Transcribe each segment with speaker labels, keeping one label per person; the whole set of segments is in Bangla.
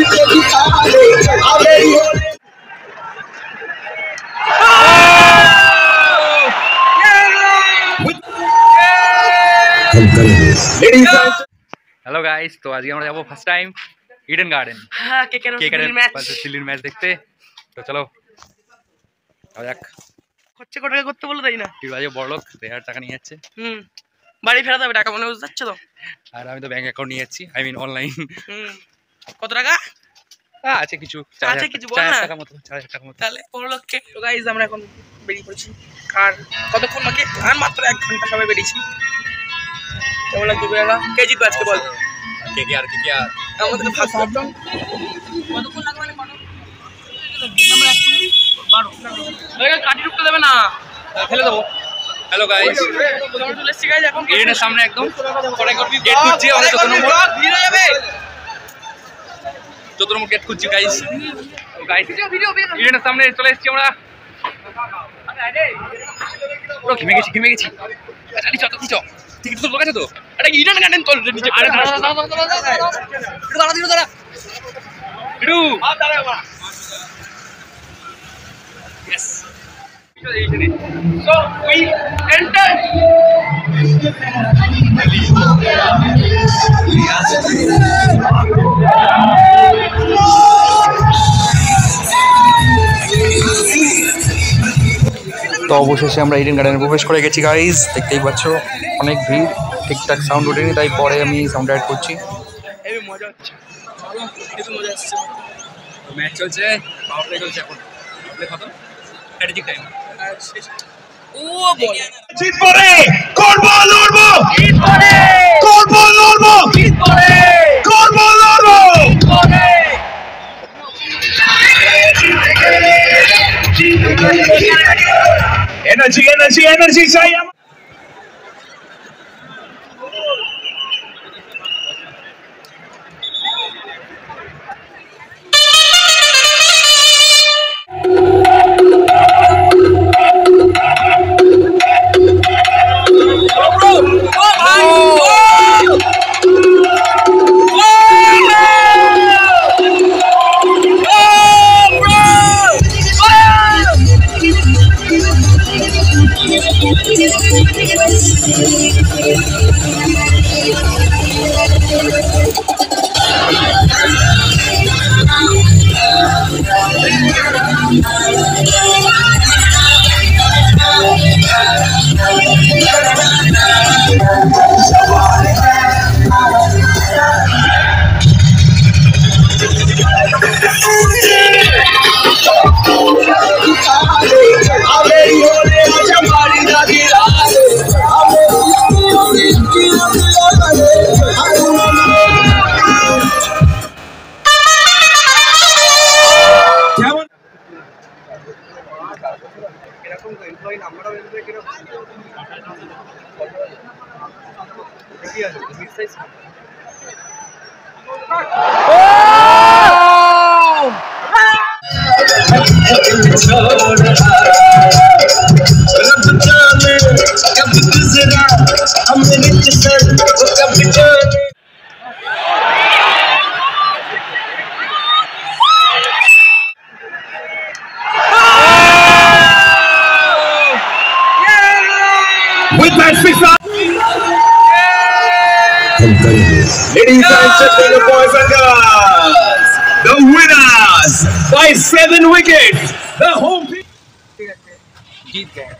Speaker 1: हेलो गाइस, तो आज আমরা যাব ফার্স্ট টাইম ইডেন গার্ডেন।
Speaker 2: হ্যাঁ, কেকের ম্যাচ
Speaker 1: সিলির ম্যাচ দেখতে। তো চলো যাও যাক।
Speaker 2: খরচা কত টাকা করতে বলো তাই না?
Speaker 1: তুই বাজে বড় লোক, 1000 টাকা নিয়ে যাচ্ছে।
Speaker 2: বাড়ি ফেরাতে হবে টাকা, মনে বুঝতে যাচ্ছে তো।
Speaker 1: আর আমি তো ব্যাংক অ্যাকাউন্ট নিয়ে যাচ্ছি, আই মিন অনলাইন।
Speaker 2: কত টাকা
Speaker 1: আছে? কিছু
Speaker 2: আছে, কিছু বল না।
Speaker 1: 4000 টাকা মতো, 4000 টাকা মতো।
Speaker 2: তাহলে বড় লোককে। তো গাইস আমরা এখন বেরিয়ে পড়ছি। আর কতক্ষণ বাকি? আর মাত্র 1 ঘন্টা সবাই বেরিয়েছি। কেমন লাগছে বেলা? কে জিতবে আজকে বল?
Speaker 1: কে আর
Speaker 2: আমাদের তো ফার্স্ট কতক্ষণ লাগবে? মানে আমরা 12 কাটি ঢুকতে দেবে না, ফেলে দেবো।
Speaker 1: হ্যালো গাইস,
Speaker 2: আমরা চলে এসেছি গাইস এখন
Speaker 1: ইডেনের সামনে একদম পরে করবি গেট খুঁজছি। আমরা 14 নম্বর
Speaker 2: ভিড় হয়ে যাবে।
Speaker 1: 14 নম্বর গেট খুঁজছি গাইস। তো গাইস ইডেনের সামনে চলে এসেছি আমরা। পুরো ঘেমে গেছি। আরে চল টিকিট তো লোক আছে তো। এটা কি ইডেন গার্ডেন? চল নিচে। আরে দাঁড়া edu Yes. So we enter. তো অবশেষে আমরা ইডেন গার্ডেনে প্রবেশ করে গেছি গাইস। দেখতেই পাচ্ছ অনেক ভিড়, ঠিকঠাক সাউন্ড ওঠেনি, তাই পরে আমি সাউন্ড অ্যাড করছি।
Speaker 2: এই মজা হচ্ছে, কিছু মজা আসছে।
Speaker 1: ম্যাচ চলছে, পাওয়ার প্লে চলছে এখন। প্লে কত? Strategic time.
Speaker 2: ও বল
Speaker 3: জিত পড়ে, কোন বল লড়বো?
Speaker 2: জিত করে,
Speaker 3: কোন বল লড়বো?
Speaker 2: জিত করে,
Speaker 3: কোন বল লড়বো?
Speaker 2: জিত করে।
Speaker 3: এনার্জি চাই আমার। With that 6 ladies and gentlemen, boys and girls, the winners by 7 wickets, the home team.
Speaker 1: जीत गए।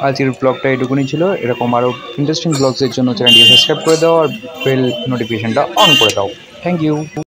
Speaker 1: আজকের ব্লগটা এটুকুনি ছিল। এরকম আরও ইন্টারেস্টিং ব্লগসের জন্য চ্যানেলটিকে সাবস্ক্রাইব করে দাও আর বেল নোটিফিকেশনটা অন করে দাও। Thank you.